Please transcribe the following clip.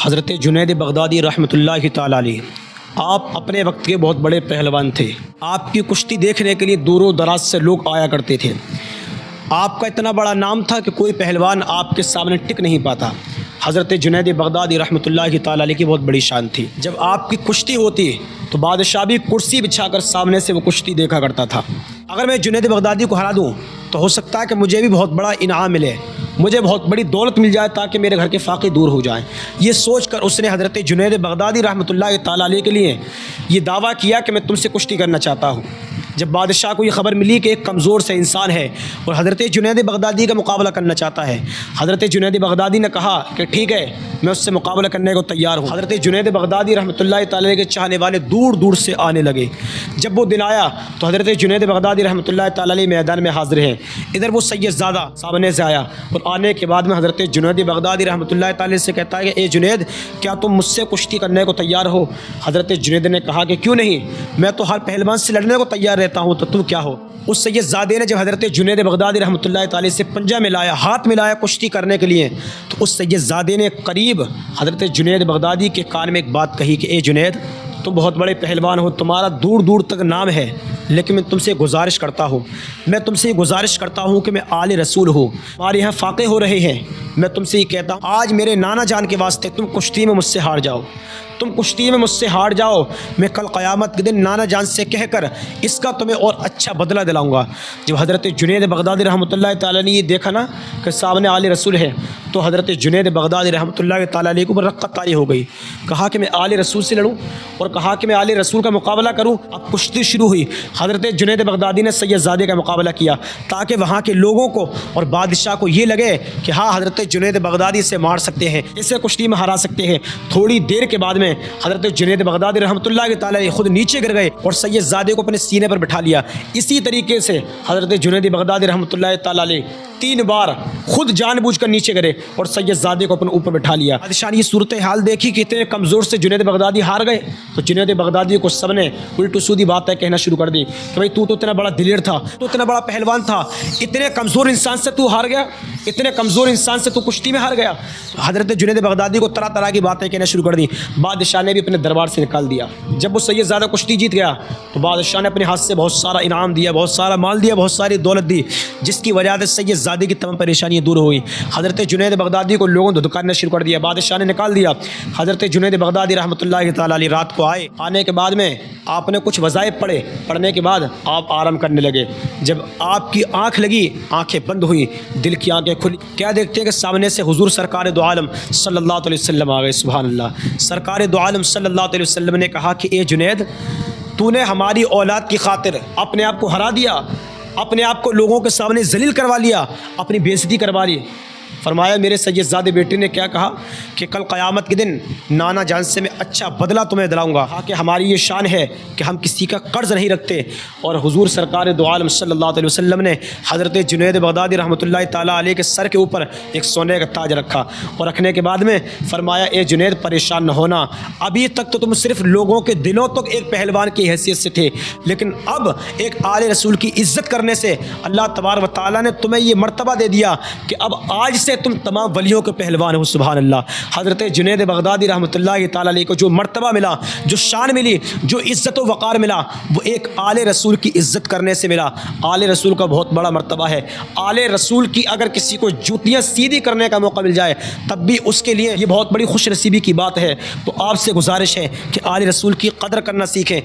हज़रत जुनैद बगदादी रहमतुल्लाहि तआला अलैह आप अपने वक्त के बहुत बड़े पहलवान थे। आपकी कुश्ती देखने के लिए दूरों दराज से लोग आया करते थे। आपका इतना बड़ा नाम था कि कोई पहलवान आपके सामने टिक नहीं पाता। हज़रत जुनैद बगदादी रहमतुल्लाहि तआला अलैह की बहुत बड़ी शान थी। जब आपकी कुश्ती होती तो बादशाह भी कुर्सी बिछाकर सामने से वो कुश्ती देखा करता था। अगर मैं जुनैद बगदादी को हरा दूँ तो हो सकता है कि मुझे भी बहुत बड़ा इनाम मिले, मुझे बहुत बड़ी दौलत मिल जाए ताकि मेरे घर के फाके दूर हो जाएं। ये सोचकर उसने हज़रत जुनैद बगदादी रहमतुल्लाहि तआला अलैह के लिए ये दावा किया कि मैं तुमसे कुश्ती करना चाहता हूँ। जब बादशाह को ये ख़बर मिली कि एक कमज़ोर से इंसान है और हज़रत जुनैद बगदादी का मुकाबला करना चाहता है, हज़रत जुनैद बगदादी ने कहा कि ठीक है, मैं उससे मुकाबला करने को तैयार हूँ। हज़रत जुनैद बगदादी रहमतुल्लाहि तआला अलैह के चाहने वाले दूर दूर से आने लगे। जब वो दिन आया तो हज़रत जुनैद बगदादी रहमतुल्लाहि तआला अलैह मैदान में हाज़िर हैं। इधर वो सैयदज़ादा सामने से आया और आने के बाद में हज़रत जुनैद बगदादी रहमतुल्लाहि तआला अलैह से कहता है कि ए जुनैद, क्या तुम मुझसे कुश्ती करने को तैयार हो? हज़रत जुनैद ने कहा कि क्यों नहीं, मैं तो हर पहलवान से लड़ने को तैयार रहता हूँ, तो तुम क्या हो? उस सैयदज़ादे ने जब हज़रत जुनैद बगदादी रहमतुल्लाहि तआला से पंजा मिलाया, हाथ मिलाया कुश्ती करने के लिए, तो उस सैयदज़ादे ने करीब हज़रत जुनैद बगदादी के कान में एक बात कही कि ए जुनैद, तुम बहुत बड़े पहलवान हो, तुम्हारा दूर दूर तक नाम है, लेकिन मैं तुमसे गुजारिश करता हूँ, गुजारिश करता हूँ कि मैं आले रसूल हूँ, हमारे यहाँ फाक़े हो रहे हैं, मैं तुमसे ये कहता हूँ आज मेरे नाना जान के वास्ते तुम कुश्ती में मुझसे हार जाओ, मैं कल क़यामत के दिन नाना जान से कहकर इसका तुम्हें और अच्छा बदला दिलाऊंगा। जब हज़रत जुनैद बगदादी रहमतुल्लाहि तआला ने ये देखा ना कि सामने आले रसूल है, तो हज़रत जुनैद बगदादी रहमतुल्लाहि तआला अलैह को रक़्क़त तारी हो गई। कहा कि मैं आले रसूल से लड़ूं और कहा कि मैं आले रसूल का मुकाबला करूं। अब कुश्ती शुरू हुई। हज़रत जुनैद बगदादी ने सैयदज़ादे का मुकाबला किया ताकि वहाँ के लोगों को और बादशाह को ये लगे कि हाँ, हज़रत जुनैद बगदादी से मार सकते हैं, इसे कुश्ती में हरा सकते हैं। थोड़ी देर के बाद में हज़रत जुनैद बगदादी रहमतुल्लाहि तआला अलैह खुद नीचे गिर गए और सैयदज़ादे को अपने सीने पर बिठा लिया। इसी तरीके से हज़रत जुनैद बगदादी रहमतुल्लाहि तआला अलैह 3 बार खुद जानबूझकर नीचे गिरे और सैयदज़ादे को अपने ऊपर बिठा लिया। बादशाह ने ये सूरत हाल देखी कि इतने कमज़ोर से जुनैद बगदादी हार गए, तो जुनैद बगदादी को सबने उल्टी सीधी बातें कहना शुरू कर दी कि भाई तू तो इतना बड़ा दिलेर था, तू इतना बड़ा पहलवान था, इतने कमज़ोर इंसान से तू हार गया, इतने कमज़ोर इंसान से तू कुश्ती में हार गया। हज़रत जुनैद बगदादी को तरह तरह की बातें कहना शुरू कर दी। बादशाह ने भी अपने दरबार से निकाल दिया। जब वो सैयदज़ादा कुश्ती जीत गया तो बादशाह ने अपने हाथ से बहुत सारा इनाम दिया, बहुत सारा माल दिया, बहुत सारी दौलत दी, जिसकी वजह से सैयदज़ादे की तमाम परेशानियाँ दूर हुई। हज़रत जुनैद बगदादी को लोगों ने धुतकारना शुरू कर दिया, बादशाह ने निकाल दिया। हज़रत जुनैद बगदादी रहमतुल्लाहि तआला अलैह रात को आए। आने के बाद में आपने कुछ वज़ाइफ पढ़े, पढ़ने के बाद आप आराम करने लगे। जब आपकी आँख लगी, आँखें बंद हुई, दिल की आँखें खुली, क्या देखते हैं कि सामने से हुज़ूर सरकार दो आलम सल्लल्लाहु अलैहि वसल्लम आ गए। सुभान अल्लाह। सरकार दो आलम सल्लल्लाहु अलैहि वसल्लम ने कहा कि ए जुनैद, तूने हमारी औलाद की खातिर अपने आप को हरा दिया, अपने आप को लोगों के सामने जलील करवा लिया, अपनी बेइज्जती करवा ली। फरमाया मेरे सैयदज़ादे बेटे ने क्या कहा कि कल क़यामत के दिन नाना जान से मैं अच्छा बदला तुम्हें दिलाऊंगा। कहा कि हमारी ये शान है कि हम किसी का कर्ज़ नहीं रखते। और हुज़ूर सरकार दो आलम सल्लल्लाहु अलैहि वसल्लम ने हज़रत जुनैद बगदादी रहमतुल्लाहि तआला अलैह के सर के ऊपर एक सोने का ताज रखा और रखने के बाद में फरमाया ए जुनैद, परेशान न होना, अभी तक तो तुम सिर्फ लोगों के दिलों तक एक पहलवान की हैसियत से थे, लेकिन अब एक आले रसूल की इज़्ज़त करने से अल्लाह तबारक व तआला ने तुम्हें ये मर्तबा दे दिया कि अब आज से तुम तमाम वलियों के पहलवान हो। सुभान अल्लाह। हज़रत जुनैद बगदादी रहमतुल्लाहि तआला अलैह को जो मर्तबा मिला, जो शान मिली, जो इज़्ज़त व वक़ार मिला, वो एक आले रसूल की इज़्ज़त करने से मिला। आले रसूल का बहुत बड़ा मर्तबा है। आले रसूल की अगर किसी को जूतियाँ सीधी करने का मौका मिल जाए तब भी उसके लिए ये बहुत बड़ी खुशनसीबी की बात है। तो आपसे गुजारिश है कि आले रसूल की कदर करना सीखें।